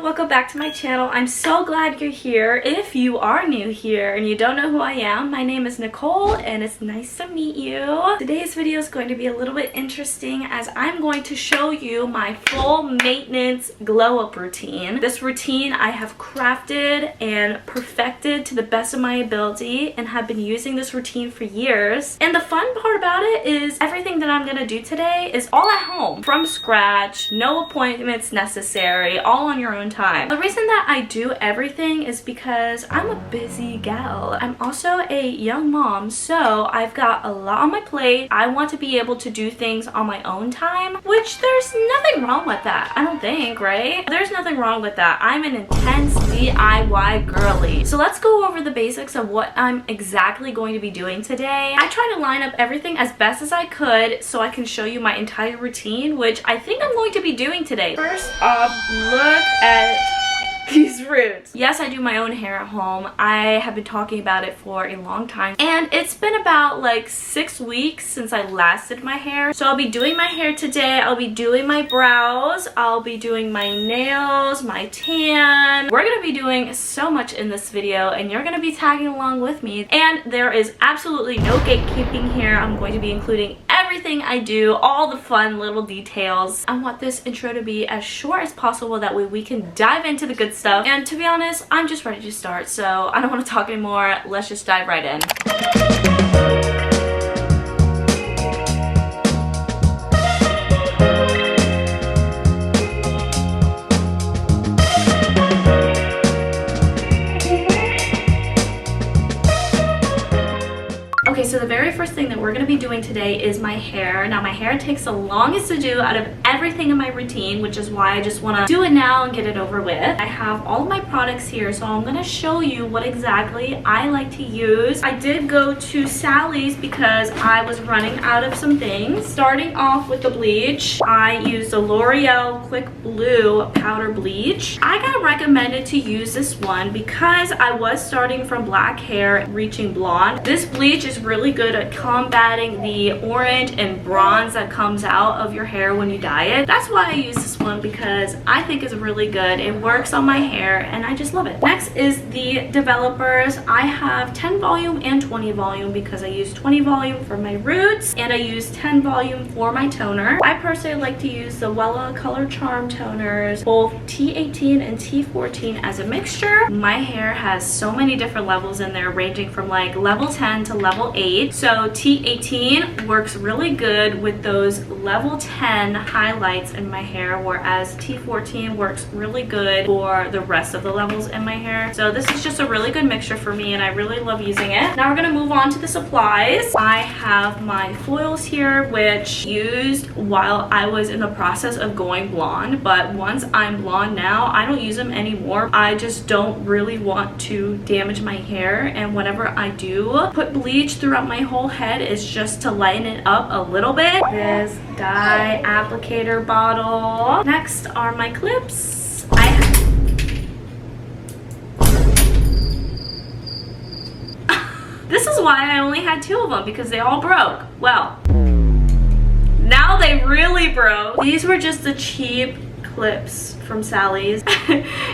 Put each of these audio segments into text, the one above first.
Welcome back to my channel. I'm so glad you're here. If you are new here and you don't know who I am, my name is Nicole and it's nice to meet you. Today's video is going to be a little bit interesting as I'm going to show you my full maintenance glow up routine. This routine I have crafted and perfected to the best of my ability and have been using this routine for years. And the fun part about it is everything that I'm gonna do today is all at home from scratch, no appointments necessary, all on your own time. The reason that I do everything is because I'm a busy gal. I'm also a young mom, so I've got a lot on my plate. I want to be able to do things on my own time, which there's nothing wrong with that. I don't think, right? There's nothing wrong with that. I'm an intense DIY girly. So let's go over the basics of what I'm exactly going to be doing today. I try to line up everything as best as I could so I can show you my entire routine, which I think I'm going to be doing today. First off, look at these roots. Yes, I do my own hair at home. I have been talking about it for a long time and it's been about like 6 weeks since I last did my hair. So I'll be doing my hair today. I'll be doing my brows. I'll be doing my nails, my tan. We're gonna be doing so much in this video and you're gonna be tagging along with me. And there is absolutely no gatekeeping here. I'm going to be including everything I do, all the fun little details. I want this intro to be as short as possible, that way we can dive into the good stuff. And to be honest, I'm just ready to start, so I don't want to talk anymore. Let's just dive right in. Okay, so the very first thing that we're going to be doing today is my hair. Now, my hair takes the longest to do out of everything in my routine, which is why I just want to do it now and get it over with. I have all of my products here, so I'm going to show you what exactly I like to use. I did go to Sally's because I was running out of some things. Starting off with the bleach, I used the L'Oreal Quick Blue Powder Bleach. I got recommended to use this one because I was starting from black hair, reaching blonde. This bleach is really good at combating the orange and bronze that comes out of your hair when you dye it. That's why I use this one, because I think it's really good. It works on my hair and I just love it. Next is the developers. I have 10 volume and 20 volume because I use 20 volume for my roots and I use 10 volume for my toner. I personally like to use the Wella Color Charm toners, both T18 and T14 as a mixture. My hair has so many different levels in there, ranging from like level 10 to level 8. So T18 works really good with those level 10 highlights in my hair, whereas T14 works really good for the rest of the levels in my hair. So this is just a really good mixture for me and I really love using it. Now we're going to move on to the supplies. I have my foils here, which used while I was in the process of going blonde, but once I'm blonde now, I don't use them anymore. I just don't really want to damage my hair, and whenever I do put bleach throughout my whole head, is just to lighten it up a little bit. This dye applicator bottle. Next are my clips. This is why I only had 2 of them, because they all broke. Well, now they really broke. These were just the cheap clips from Sally's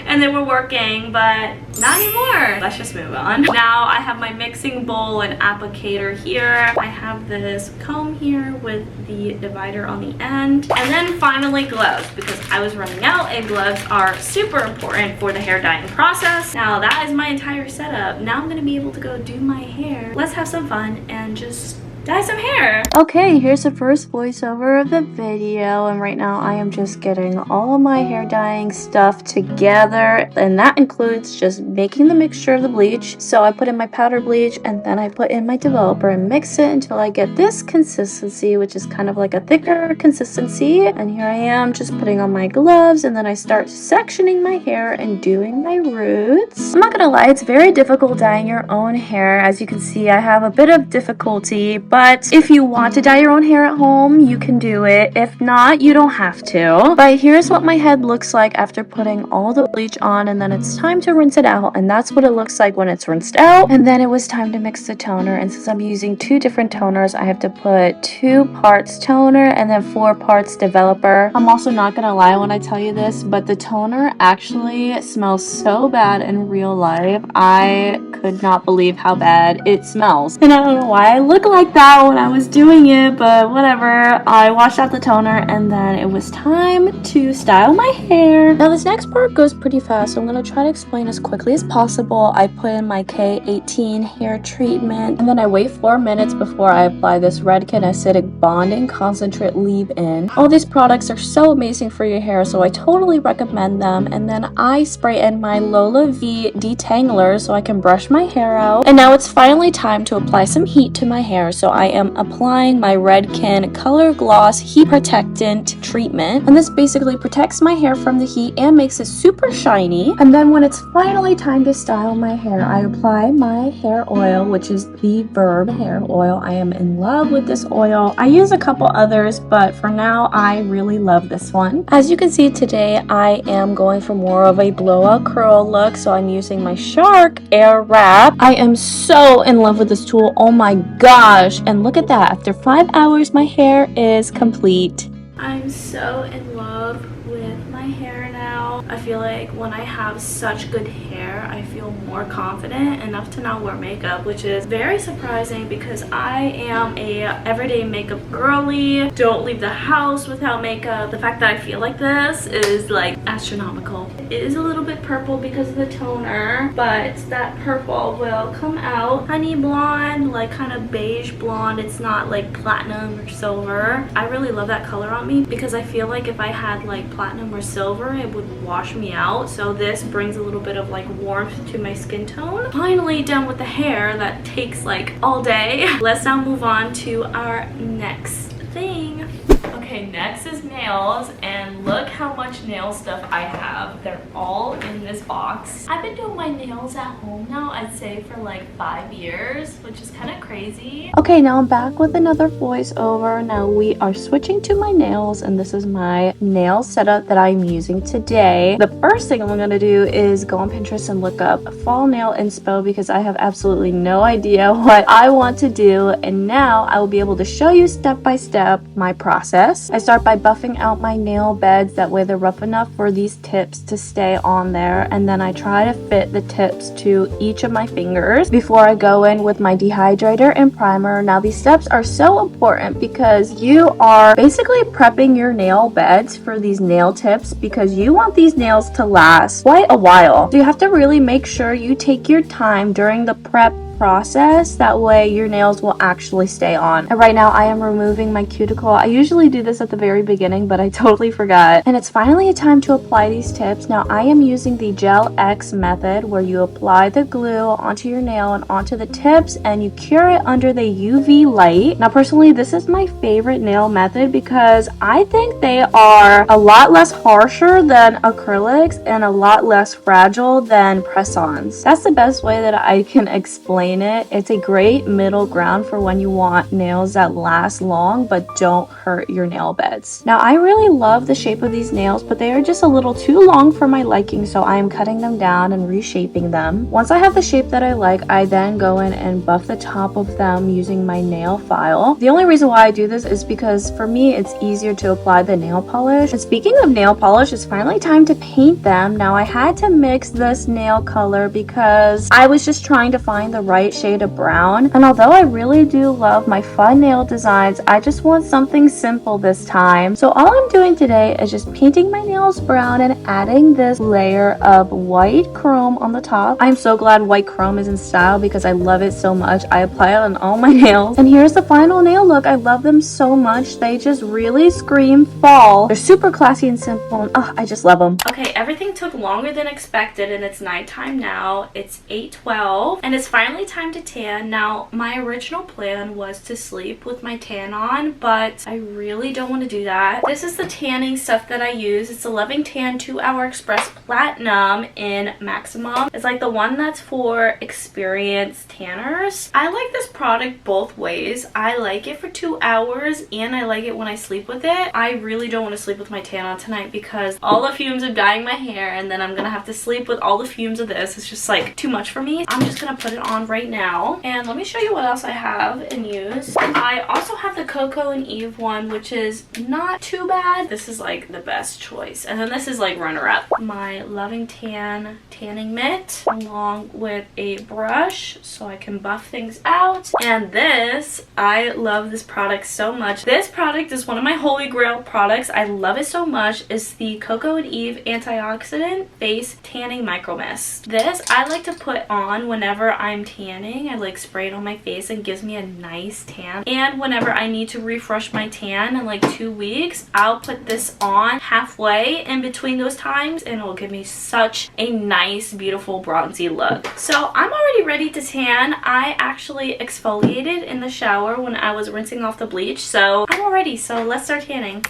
and they were working, but not anymore. Let's just move on. Now I have my mixing bowl and applicator here. I have this comb here with the divider on the end, and then finally gloves, because I was running out and gloves are super important for the hair dyeing process. Now that is my entire setup. Now I'm gonna be able to go do my hair. Let's have some fun and just dye some hair. Okay, here's the first voiceover of the video, and right now I am just getting all of my hair dyeing stuff together, and that includes just making the mixture of the bleach. So I put in my powder bleach and then I put in my developer and mix it until I get this consistency, which is kind of like a thicker consistency. And here I am just putting on my gloves, and then I start sectioning my hair and doing my roots. I'm not gonna lie, it's very difficult dyeing your own hair. As you can see, I have a bit of difficulty, but but if you want to dye your own hair at home, you can do it. If not, you don't have to. But here's what my head looks like after putting all the bleach on, and then it's time to rinse it out, and that's what it looks like when it's rinsed out. And then it was time to mix the toner, and since I'm using 2 different toners, I have to put 2 parts toner and then 4 parts developer. I'm also not gonna lie when I tell you this, but the toner actually smells so bad in real life. I could not believe how bad it smells, and I don't know why I look like that when I was doing it, but whatever. I washed out the toner, and then it was time to style my hair. Now this next part goes pretty fast, so I'm gonna try to explain as quickly as possible. I put in my K18 hair treatment, and then I wait 4 minutes before I apply this Redken acidic bonding concentrate leave-in. All these products are so amazing for your hair, so I totally recommend them. And then I spray in my Lola V detangler so I can brush my hair out. And now it's finally time to apply some heat to my hair, so I am applying my Redken Color Gloss Heat Protectant treatment, and this basically protects my hair from the heat and makes it super shiny. And then when it's finally time to style my hair, I apply my hair oil, which is the Verb hair oil. I am in love with this oil. I use a couple others, but for now I really love this one. As you can see today, I am going for more of a blowout curl look, so I'm using my Shark Air Wrap. I am so in love with this tool. Oh my gosh, and look at that, after 5 hours my hair is complete. I'm so in love with my hair now. I feel like when I have such good hair, I feel more confident enough to not wear makeup, which is very surprising because I am a everyday makeup girly. Don't leave the house without makeup. The fact that I feel like this is like astronomical. It is a little bit purple because of the toner, but that purple will come out honey blonde, like kind of beige blonde. It's not like platinum or silver. I really love that color on me because I feel like if I had like platinum or silver, it would wash me out. So this brings a little bit of like warmth to my skin tone. Finally done with the hair. That takes like all day. Let's now move on to our next thing. Okay, next is nails, and look how much nail stuff I have. They're all in this box. I've been doing my nails at home now, I'd say for like 5 years, which is kind of crazy. Okay, now I'm back with another voiceover. Now we are switching to my nails, and this is my nail setup that I'm using today. The first thing I'm gonna do is go on Pinterest and look up fall nail inspo because I have absolutely no idea what I want to do, and now I will be able to show you step by step my process. I start by buffing out my nail beds, that way they're rough enough for these tips to stay on there, and then I try to fit the tips to each of my fingers before I go in with my dehydrator and primer. Now these steps are so important because you are basically prepping your nail beds for these nail tips because you want these nails to last quite a while. So you have to really make sure you take your time during the prep process, that way your nails will actually stay on. And right now I am removing my cuticle. I usually do this at the very beginning, but I totally forgot. And it's finally a time to apply these tips. Now I am using the Gel X method, where you apply the glue onto your nail and onto the tips, and you cure it under the UV light. Now personally, this is my favorite nail method because I think they are a lot less harsher than acrylics and a lot less fragile than press-ons. That's the best way that I can explain it. It's a great middle ground for when you want nails that last long but don't hurt your nail beds. Now I really love the shape of these nails, but they are just a little too long for my liking, so I am cutting them down and reshaping them. Once I have the shape that I like, I then go in and buff the top of them using my nail file. The only reason why I do this is because for me it's easier to apply the nail polish. And speaking of nail polish, it's finally time to paint them. Now I had to mix this nail color because I was just trying to find the right shade of brown, and although I really do love my fun nail designs, I just want something simple this time. So all I'm doing today is just painting my nails brown and adding this layer of white chrome on the top. I'm so glad white chrome is in style because I love it so much. I apply it on all my nails, and here's the final nail look. I love them so much. They just really scream fall. They're super classy and simple, and I just love them. Okay, everything took longer than expected, and it's nighttime now. It's 8:12, and it's finally time to tan. Now, my original plan was to sleep with my tan on, but I really don't want to do that. This is the tanning stuff that I use. It's a Loving Tan 2-Hour Express Platinum in Maximum. It's like the one that's for experienced tanners. I like this product both ways. I like it for 2 hours and I like it when I sleep with it. I really don't want to sleep with my tan on tonight because all the fumes of dyeing my hair and then I'm gonna have to sleep with all the fumes of this. It's just like too much for me. I'm just gonna put it on right now and let me show you what else I have and use. I also have the Coco and Eve one, which is not too bad. This is like the best choice, and then this is like runner-up. My Loving Tan tanning mitt along with a brush so I can buff things out. And this, I love this product so much. This product is one of my holy grail products. I love it so much. It's the Coco and Eve Antioxidant Face Tanning Micro Mist. This I like to put on whenever I'm tanning. I like spray it on my face and gives me a nice tan. And whenever I need to refresh my tan in like 2 weeks, I'll put this on halfway in between those times and it'll give me such a nice, beautiful bronzy look. So I'm already ready to tan. I actually exfoliated in the shower when I was rinsing off the bleach, so I'm all ready. So let's start tanning.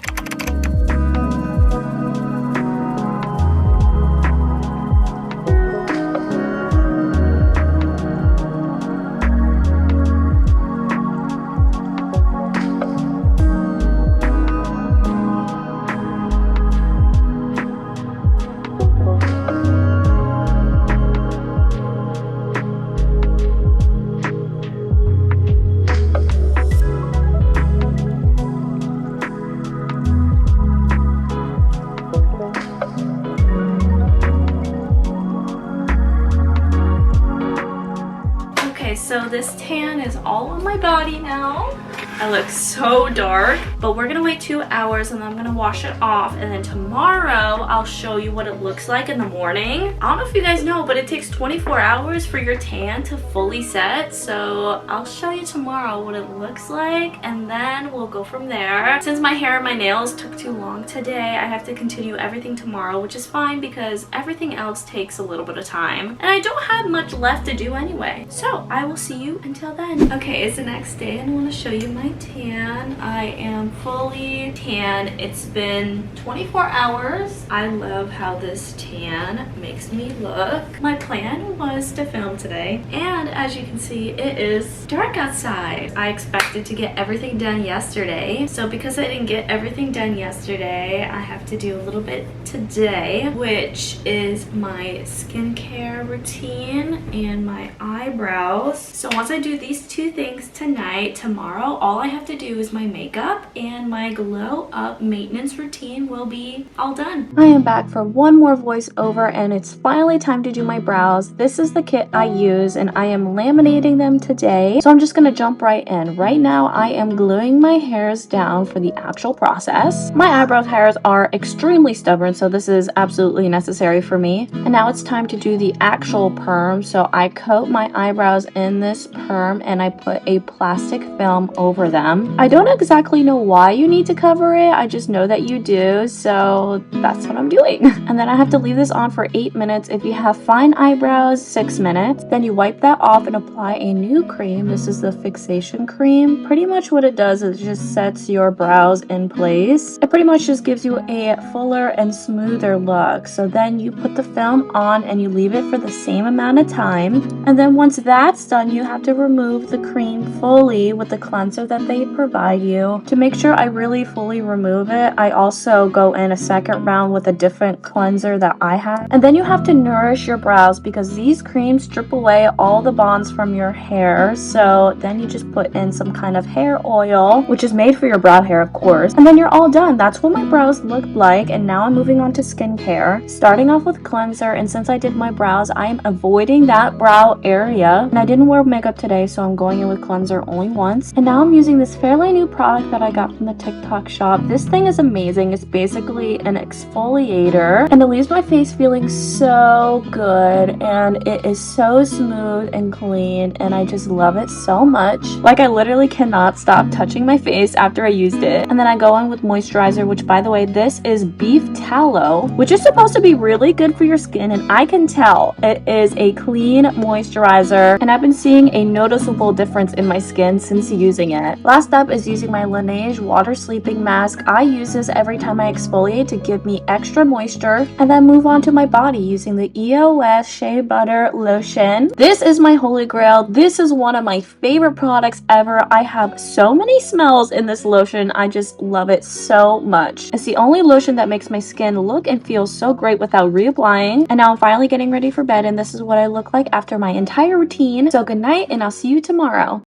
So this tan is all on my body now. I look so dark, but we're gonna wait 2 hours and then I'm gonna wash it off, and then tomorrow I'll show you what it looks like in the morning. I don't know if you guys know, but it takes 24 hours for your tan to fully set, so I'll show you tomorrow what it looks like and then we'll go from there. Since my hair and my nails took too long today, I have to continue everything tomorrow, which is fine because everything else takes a little bit of time and I don't have much left to do anyway. So I will see you until then. Okay, it's the next day and I want to show you my tan. I am fully tan. It's been 24 hours. I love how this tan makes me look. My plan was to film today, and as you can see, it is dark outside. I expected to get everything done yesterday, so because I didn't get everything done yesterday, I have to do a little bit today, which is my skincare routine and my eyebrows. So once I do these two things tonight, tomorrow all I have to do is my makeup and my glow up maintenance routine will be all done. I am back for one more voiceover and it's finally time to do my brows. This is the kit I use and I am laminating them today. So I'm just gonna jump right in. Right now I am gluing my hairs down for the actual process. My eyebrow hairs are extremely stubborn, so this is absolutely necessary for me. And now it's time to do the actual perm. So I coat my eyebrows in this perm and I put a plastic film over them. I don't exactly know why you need to cover it, I just know that you do, so that's what I'm doing. And then I have to leave this on for 8 minutes. If you have fine eyebrows, 6 minutes. Then you wipe that off and apply a new cream. This is the fixation cream. Pretty much what it does is it just sets your brows in place. It pretty much just gives you a fuller and smoother look. So then you put the film on and you leave it for the same amount of time. And then once that's done, you have to remove the cream fully with the cleanser that they provide you. To make sure I really fully remove it, I also go in a second round with a different cleanser that I have. And then you have to nourish your brows because these creams strip away all the bonds from your hair. So then you just put in some kind of hair oil, which is made for your brow hair, of course. And then you're all done. That's what my brows looked like. And now I'm moving on to skincare. Starting off with cleanser, and since I did my brows, I am avoiding that brow area. And I didn't wear makeup today, so I'm going in with cleanser only once. And now I'm using using this fairly new product that I got from the TikTok shop. This thing is amazing. It's basically an exfoliator and it leaves my face feeling so good, and it is so smooth and clean, and I just love it so much. Like, I literally cannot stop touching my face after I used it. And then I go in with moisturizer, which, by the way, this is beef tallow, which is supposed to be really good for your skin, and I can tell it is a clean moisturizer, and I've been seeing a noticeable difference in my skin since using it. Last up is using my Laneige water sleeping mask. I use this every time I exfoliate to give me extra moisture, and then move on to my body using the EOS Shea Butter Lotion. This is my holy grail. This is one of my favorite products ever. I have so many smells in this lotion. I just love it so much. It's the only lotion that makes my skin look and feel so great without reapplying. And now I'm finally getting ready for bed, and this is what I look like after my entire routine. So good night, and I'll see you tomorrow.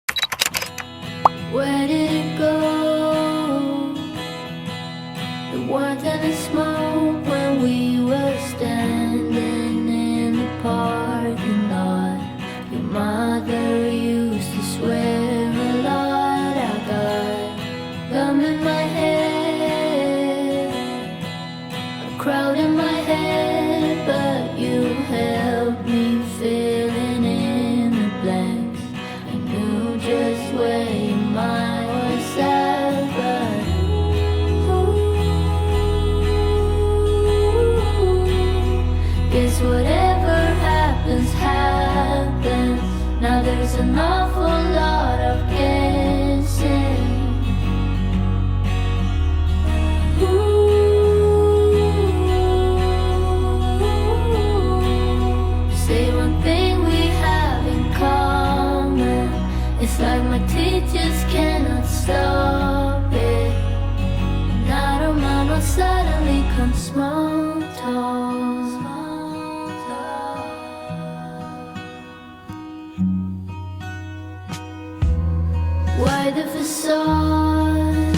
Where did it go? The warmth and the smoke when we were standing in the parking lot. Your mother used to swear a lot. I got gum in my head, a crowd in my head, but you helped me filling in the blanks. I knew just where your mind was at, but guess whatever happens, happens. Now there's an awful lot of guessing. Say one thing we have in common. It's like my teachers cannot stop it. And I don't mind what suddenly comes small talk. Why the facade?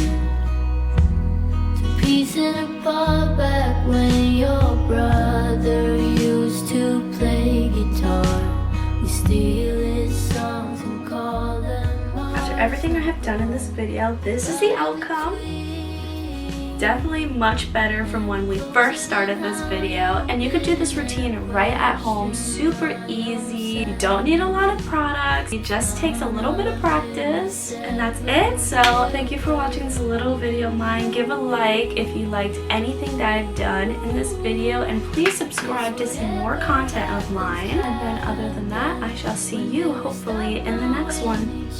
To piecing apart back when your brother used to play guitar. We steal his songs and call them art. After everything I have done in this video, this is the outcome. Definitely much better from when we first started this video, and you could do this routine right at home, super easy. You don't need a lot of products. It just takes a little bit of practice, and that's it. So thank you for watching this little video of mine. Give a like if you liked anything that I've done in this video, and please subscribe to see more content of mine. And then other than that, I shall see you hopefully in the next one.